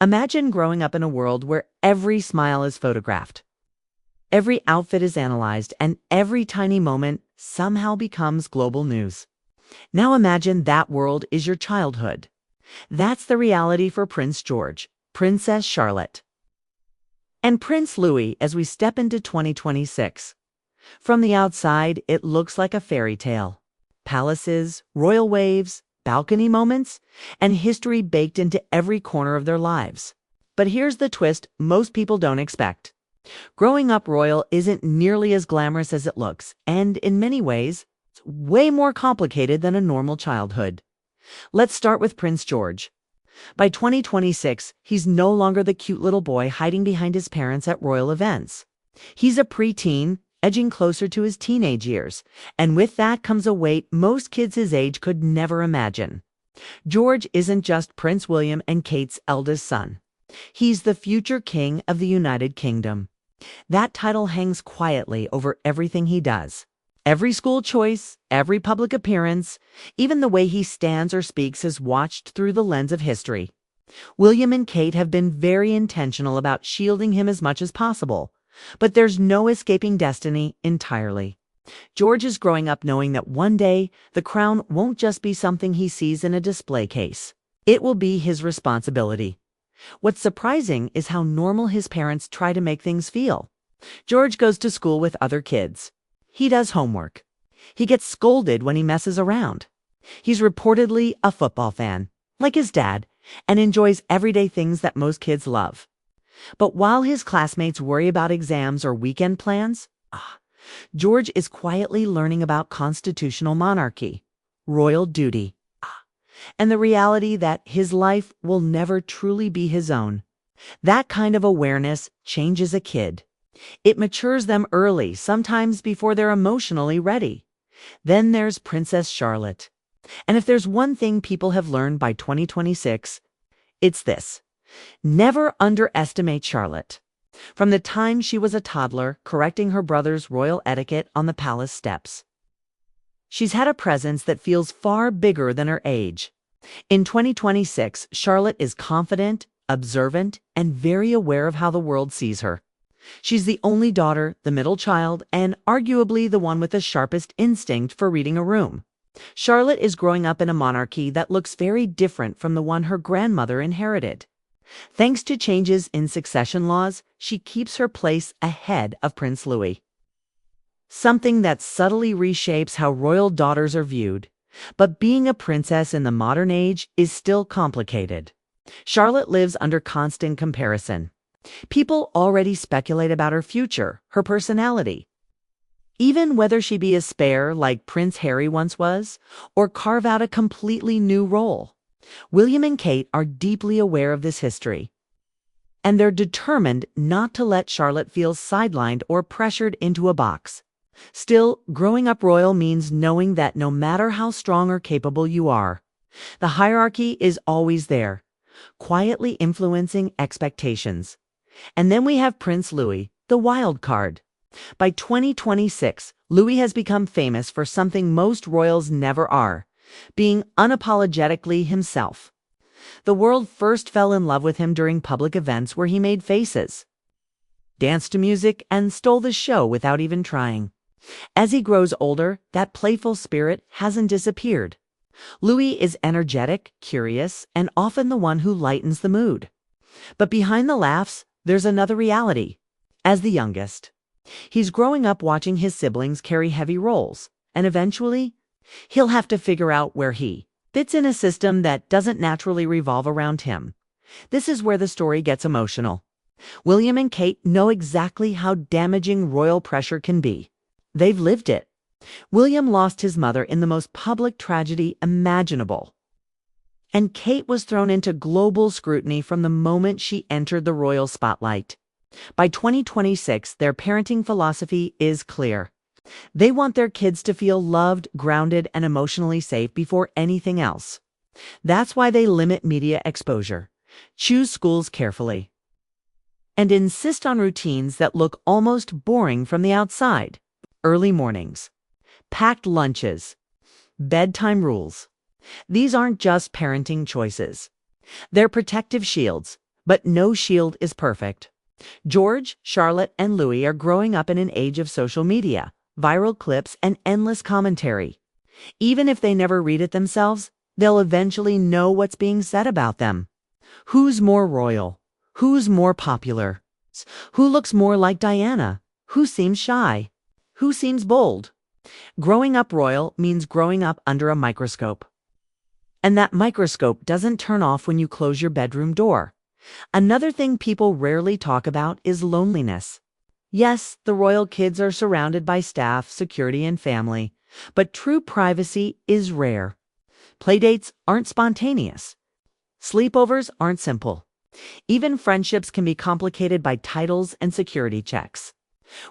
Imagine growing up in a world where every smile is photographed, every outfit is analyzed, and every tiny moment somehow becomes global news. Now imagine that world is your childhood. That's the reality for Prince George, Princess Charlotte, and Prince Louis as we step into 2026. From the outside, it looks like a fairy tale. Palaces, royal waves, balcony moments, and history baked into every corner of their lives. But here's the twist most people don't expect. Growing up royal isn't nearly as glamorous as it looks, and in many ways, it's way more complicated than a normal childhood. Let's start with Prince George. By 2026, he's no longer the cute little boy hiding behind his parents at royal events. He's a preteen, edging closer to his teenage years, and with that comes a weight most kids his age could never imagine. George isn't just Prince William and Kate's eldest son. He's the future king of the United Kingdom. That title hangs quietly over everything he does. Every school choice, every public appearance, even the way he stands or speaks is watched through the lens of history. William and Kate have been very intentional about shielding him as much as possible, but there's no escaping destiny entirely. George is growing up knowing that one day the crown won't just be something he sees in a display case. It will be his responsibility. What's surprising is how normal his parents try to make things feel. George goes to school with other kids. He does homework. He gets scolded when he messes around. He's reportedly a football fan, like his dad, and enjoys everyday things that most kids love. But while his classmates worry about exams or weekend plans, George is quietly learning about constitutional monarchy, royal duty, and the reality that his life will never truly be his own. That kind of awareness changes a kid. It matures them early, sometimes before they're emotionally ready. Then there's Princess Charlotte. And if there's one thing people have learned by 2026, it's this. Never underestimate Charlotte. From the time she was a toddler, correcting her brother's royal etiquette on the palace steps, she's had a presence that feels far bigger than her age. In 2026, Charlotte is confident, observant, and very aware of how the world sees her. She's the only daughter, the middle child, and arguably the one with the sharpest instinct for reading a room. Charlotte is growing up in a monarchy that looks very different from the one her grandmother inherited. Thanks to changes in succession laws, she keeps her place ahead of Prince Louis. Something that subtly reshapes how royal daughters are viewed. But being a princess in the modern age is still complicated. Charlotte lives under constant comparison. People already speculate about her future, her personality. Even whether she be a spare like Prince Harry once was, or carve out a completely new role. William and Kate are deeply aware of this history, and they're determined not to let Charlotte feel sidelined or pressured into a box. Still, growing up royal means knowing that no matter how strong or capable you are, the hierarchy is always there, quietly influencing expectations. And then we have Prince Louis, the wild card. By 2026, Louis has become famous for something most royals never are, being unapologetically himself. The world first fell in love with him during public events where he made faces, danced to music, and stole the show without even trying. As he grows older, that playful spirit hasn't disappeared. Louis is energetic, curious, and often the one who lightens the mood. But behind the laughs, there's another reality. As the youngest, he's growing up watching his siblings carry heavy roles, and eventually, he'll have to figure out where he fits in a system that doesn't naturally revolve around him. This is where the story gets emotional. William and Kate know exactly how damaging royal pressure can be. They've lived it. William lost his mother in the most public tragedy imaginable, and Kate was thrown into global scrutiny from the moment she entered the royal spotlight. By 2026, their parenting philosophy is clear. They want their kids to feel loved, grounded, and emotionally safe before anything else. That's why they limit media exposure, choose schools carefully, and insist on routines that look almost boring from the outside. Early mornings, packed lunches, bedtime rules. These aren't just parenting choices. They're protective shields. But no shield is perfect. George, Charlotte, and Louis are growing up in an age of social media, viral clips, and endless commentary. Even if they never read it themselves, they'll eventually know what's being said about them. Who's more royal? Who's more popular? Who looks more like Diana? Who seems shy? Who seems bold? Growing up royal means growing up under a microscope. And that microscope doesn't turn off when you close your bedroom door. Another thing people rarely talk about is loneliness. Yes, the royal kids are surrounded by staff, security, and family, but true privacy is rare. Playdates aren't spontaneous. Sleepovers aren't simple. Even friendships can be complicated by titles and security checks.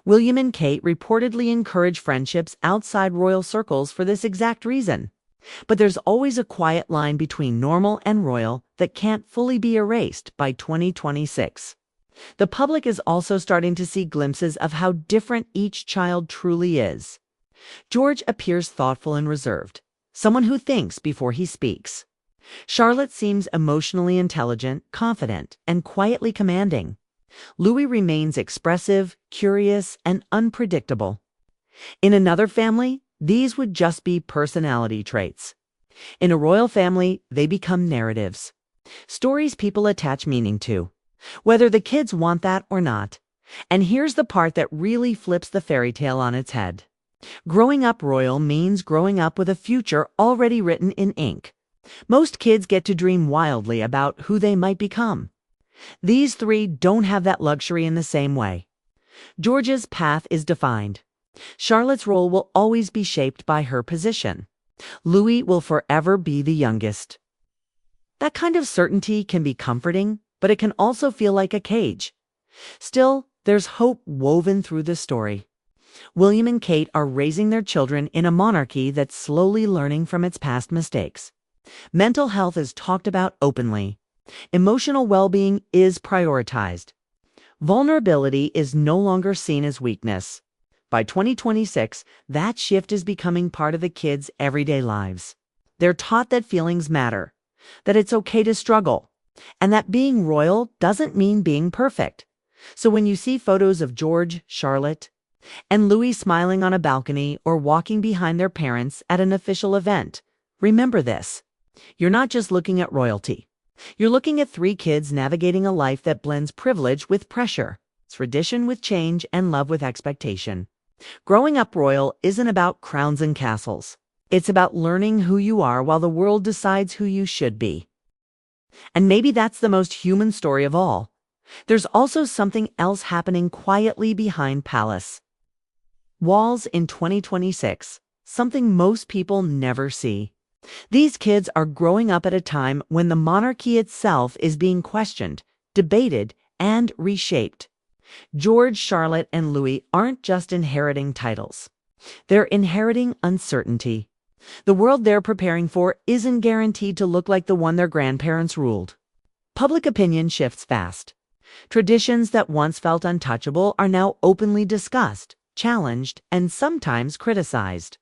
William and Kate reportedly encourage friendships outside royal circles for this exact reason. But there's always a quiet line between normal and royal that can't fully be erased by 2026. The public is also starting to see glimpses of how different each child truly is. George appears thoughtful and reserved, someone who thinks before he speaks. Charlotte seems emotionally intelligent, confident, and quietly commanding. Louis remains expressive, curious, and unpredictable. In another family, these would just be personality traits. In a royal family, they become narratives. Stories people attach meaning to, whether the kids want that or not. And here's the part that really flips the fairy tale on its head. Growing up royal means growing up with a future already written in ink. Most kids get to dream wildly about who they might become. These three don't have that luxury in the same way. George's path is defined. Charlotte's role will always be shaped by her position. Louis will forever be the youngest. That kind of certainty can be comforting, but it can also feel like a cage. Still, there's hope woven through the story. William and Kate are raising their children in a monarchy that's slowly learning from its past mistakes. Mental health is talked about openly. Emotional well-being is prioritized. Vulnerability is no longer seen as weakness. By 2026, that shift is becoming part of the kids' everyday lives. They're taught that feelings matter, that it's okay to struggle, and that being royal doesn't mean being perfect. So when you see photos of George, Charlotte, and Louis smiling on a balcony or walking behind their parents at an official event, remember this. You're not just looking at royalty. You're looking at three kids navigating a life that blends privilege with pressure, tradition with change, and love with expectation. Growing up royal isn't about crowns and castles. It's about learning who you are while the world decides who you should be. And maybe that's the most human story of all. There's also something else happening quietly behind palace walls in 2026, something most people never see. These kids are growing up at a time when the monarchy itself is being questioned, debated, and reshaped. George, Charlotte, and Louis aren't just inheriting titles. They're inheriting uncertainty. The world they're preparing for isn't guaranteed to look like the one their grandparents ruled. Public opinion shifts fast. Traditions that once felt untouchable are now openly discussed, challenged, and sometimes criticized.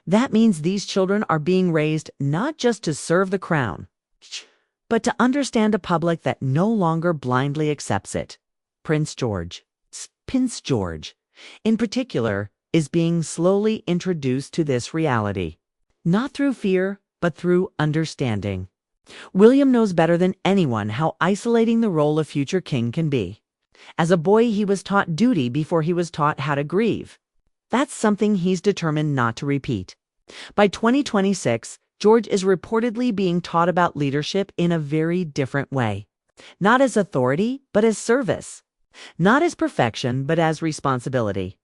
That means these children are being raised not just to serve the crown, but to understand a public that no longer blindly accepts it. Prince George, in particular, is being slowly introduced to this reality. Not through fear, but through understanding. William knows better than anyone how isolating the role of future king can be. As a boy, he was taught duty before he was taught how to grieve. That's something he's determined not to repeat. By 2026, George is reportedly being taught about leadership in a very different way. Not as authority, but as service. Not as perfection, but as responsibility.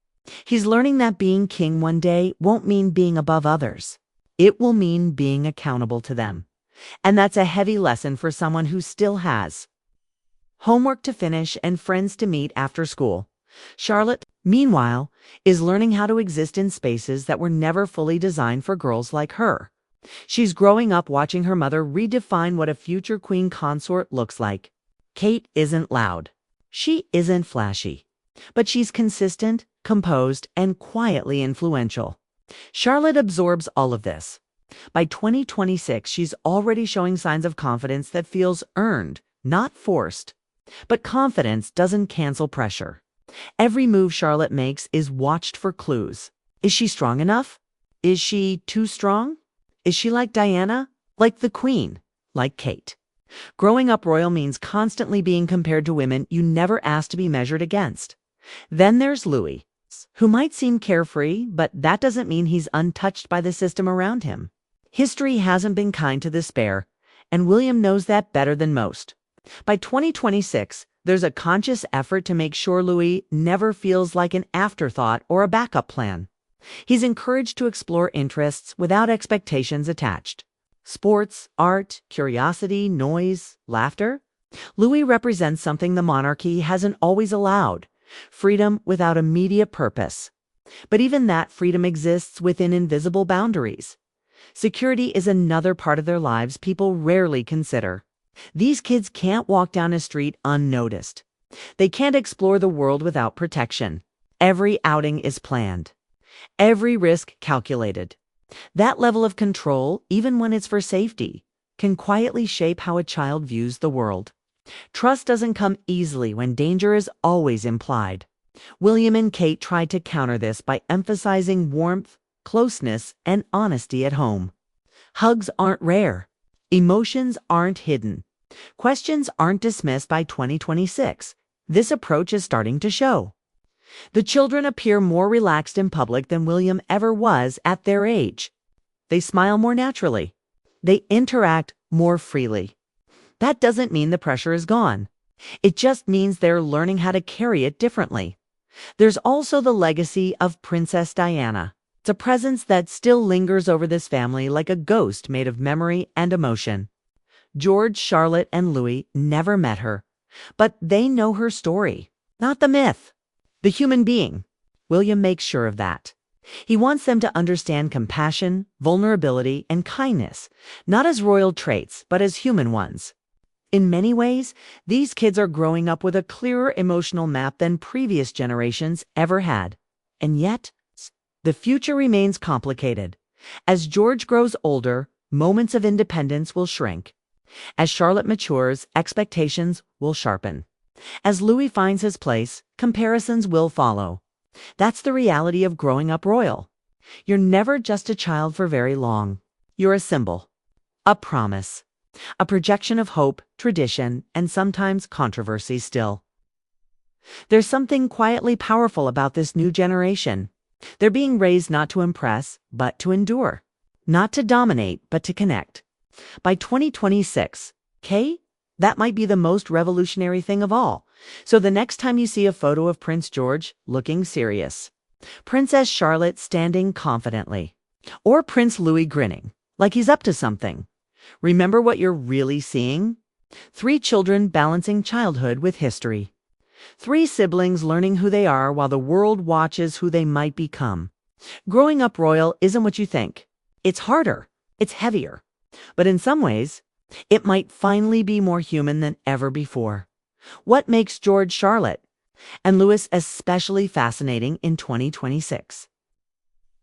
He's learning that being king one day won't mean being above others. It will mean being accountable to them. And that's a heavy lesson for someone who still has homework to finish and friends to meet after school. Charlotte, meanwhile, is learning how to exist in spaces that were never fully designed for girls like her. She's growing up watching her mother redefine what a future queen consort looks like. Kate isn't loud. She isn't flashy. But she's consistent, composed, and quietly influential. Charlotte absorbs all of this. By 2026, she's already showing signs of confidence that feels earned, not forced. But confidence doesn't cancel pressure. Every move Charlotte makes is watched for clues. Is she strong enough? Is she too strong? Is she like Diana? Like the Queen? Like Kate? Growing up royal means constantly being compared to women you never asked to be measured against. Then there's Louis, who might seem carefree, but that doesn't mean he's untouched by the system around him. History hasn't been kind to this pair, and William knows that better than most. By 2026, there's a conscious effort to make sure Louis never feels like an afterthought or a backup plan. He's encouraged to explore interests without expectations attached. Sports, art, curiosity, noise, laughter. Louis represents something the monarchy hasn't always allowed: freedom without immediate purpose. But even that freedom exists within invisible boundaries. Security is another part of their lives people rarely consider. These kids can't walk down a street unnoticed. They can't explore the world without protection. Every outing is planned. Every risk calculated. That level of control, even when it's for safety, can quietly shape how a child views the world. Trust doesn't come easily when danger is always implied. William and Kate tried to counter this by emphasizing warmth, closeness, and honesty at home. Hugs aren't rare. Emotions aren't hidden. Questions aren't dismissed by 2026. This approach is starting to show. The children appear more relaxed in public than William ever was at their age. They smile more naturally. They interact more freely. That doesn't mean the pressure is gone. It just means they're learning how to carry it differently. There's also the legacy of Princess Diana. It's a presence that still lingers over this family like a ghost made of memory and emotion. George, Charlotte, and Louis never met her, but they know her story, not the myth. The human being. William makes sure of that. He wants them to understand compassion, vulnerability, and kindness, not as royal traits, but as human ones. In many ways, these kids are growing up with a clearer emotional map than previous generations ever had. And yet, the future remains complicated. As George grows older, moments of independence will shrink. As Charlotte matures, expectations will sharpen. As Louis finds his place, comparisons will follow. That's the reality of growing up royal. You're never just a child for very long. You're a symbol, a promise, a projection of hope, tradition, and sometimes controversy still. There's something quietly powerful about this new generation. They're being raised not to impress, but to endure. Not to dominate, but to connect. By 2026, that might be the most revolutionary thing of all. So the next time you see a photo of Prince George looking serious, Princess Charlotte standing confidently, or Prince Louis grinning like he's up to something, remember what you're really seeing? 3 children balancing childhood with history. 3 siblings learning who they are while the world watches who they might become. Growing up royal isn't what you think. It's harder. It's heavier. But in some ways, it might finally be more human than ever before. What makes George, Charlotte, and Louis especially fascinating in 2026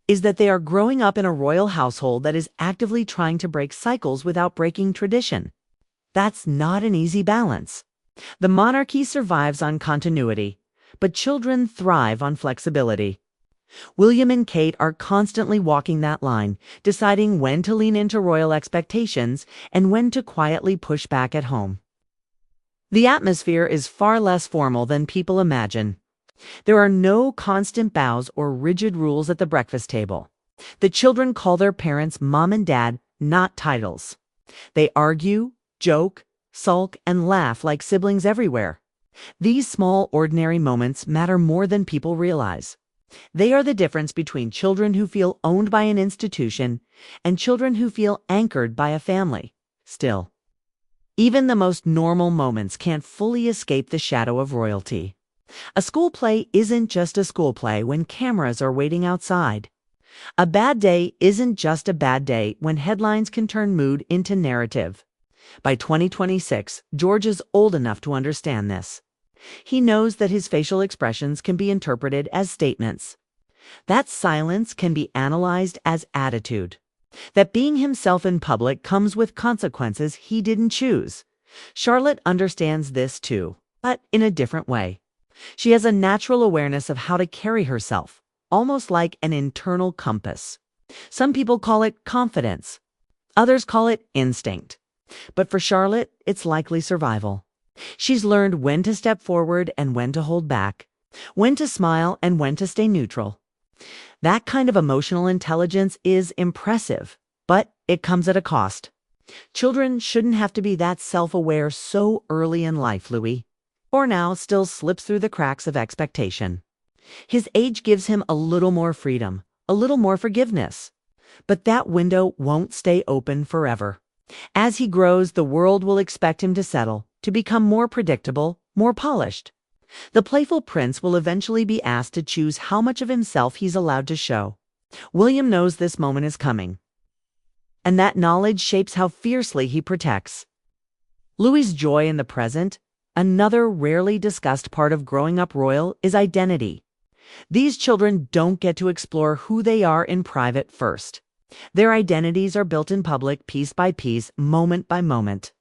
is that they are growing up in a royal household that is actively trying to break cycles without breaking tradition. That's not an easy balance. The monarchy survives on continuity, but children thrive on flexibility. William and Kate are constantly walking that line, deciding when to lean into royal expectations and when to quietly push back at home. The atmosphere is far less formal than people imagine. There are no constant bows or rigid rules at the breakfast table. The children call their parents mom and dad, not titles. They argue, joke, sulk, and laugh like siblings everywhere. These small, ordinary moments matter more than people realize. They are the difference between children who feel owned by an institution and children who feel anchored by a family. Still, even the most normal moments can't fully escape the shadow of royalty. A school play isn't just a school play when cameras are waiting outside. A bad day isn't just a bad day when headlines can turn mood into narrative. By 2026, George is old enough to understand this. He knows that his facial expressions can be interpreted as statements. That silence can be analyzed as attitude. That being himself in public comes with consequences he didn't choose. Charlotte understands this too. but in a different way. She has a natural awareness of how to carry herself, almost like an internal compass. Some people call it confidence. Others call it instinct. But for Charlotte, it's likely survival. She's learned when to step forward and when to hold back, when to smile and when to stay neutral. That kind of emotional intelligence is impressive, but it comes at a cost. Children shouldn't have to be that self-aware so early in life, Louis. Or now still slips through the cracks of expectation. His age gives him a little more freedom, a little more forgiveness. But that window won't stay open forever. As he grows, the world will expect him to settle, to become more predictable, more polished. The playful prince will eventually be asked to choose how much of himself he's allowed to show. William knows this moment is coming. And that knowledge shapes how fiercely he protects. Louis's joy in the present, another rarely discussed part of growing up royal, is identity. These children don't get to explore who they are in private first. Their identities are built in public, piece by piece, moment by moment.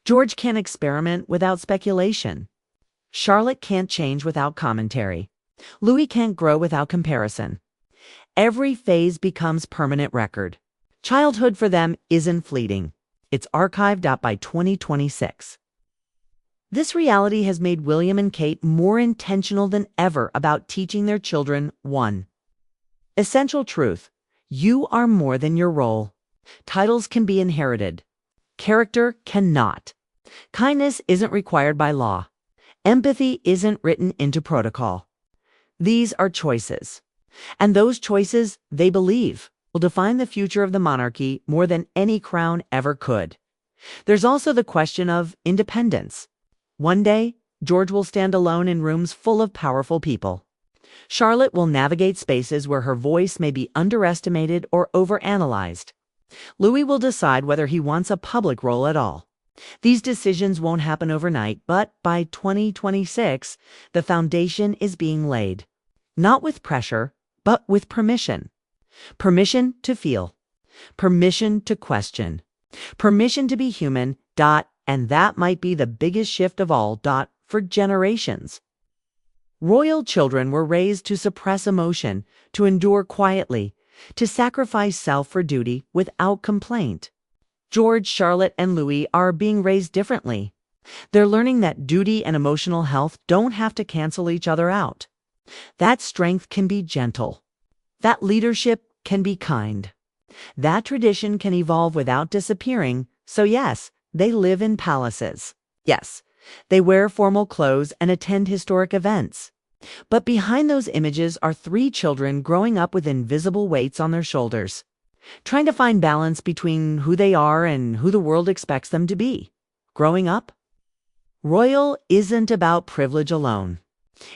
George can't experiment without speculation. Charlotte can't change without commentary. Louis can't grow without comparison. Every phase becomes permanent record. Childhood for them isn't fleeting. It's archived up by 2026. This reality has made William and Kate more intentional than ever about teaching their children one essential truth: you are more than your role. Titles can be inherited. Character cannot. Kindness isn't required by law. Empathy isn't written into protocol. These are choices. And those choices, they believe, will define the future of the monarchy more than any crown ever could. There's also the question of independence. One day, George will stand alone in rooms full of powerful people. Charlotte will navigate spaces where her voice may be underestimated or overanalyzed. Louis will decide whether he wants a public role at all. These decisions won't happen overnight, but by 2026, the foundation is being laid. Not with pressure, but with permission. Permission to feel. Permission to question. Permission to be human, and that might be the biggest shift of all, for generations. Royal children were raised to suppress emotion, to endure quietly, to sacrifice self for duty without complaint. George, Charlotte, and Louis are being raised differently. They're learning that duty and emotional health don't have to cancel each other out. That strength can be gentle. That leadership can be kind. That tradition can evolve without disappearing. So yes, they live in palaces. Yes, they wear formal clothes and attend historic events. But behind those images are 3 children growing up with invisible weights on their shoulders, trying to find balance between who they are and who the world expects them to be. Growing up, royal isn't about privilege alone.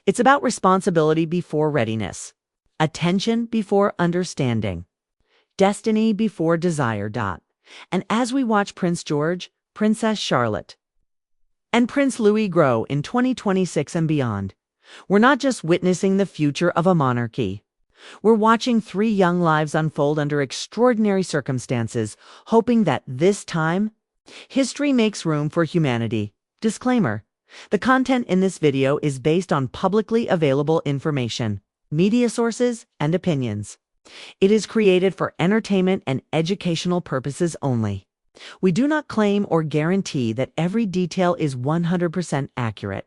It's about responsibility before readiness, attention before understanding, destiny before desire. And as we watch Prince George, Princess Charlotte, and Prince Louis grow in 2026 and beyond, we're not just witnessing the future of a monarchy. We're watching 3 young lives unfold under extraordinary circumstances, hoping that this time, history makes room for humanity. Disclaimer: the content in this video is based on publicly available information, media sources, and opinions. It is created for entertainment and educational purposes only. We do not claim or guarantee that every detail is 100% accurate.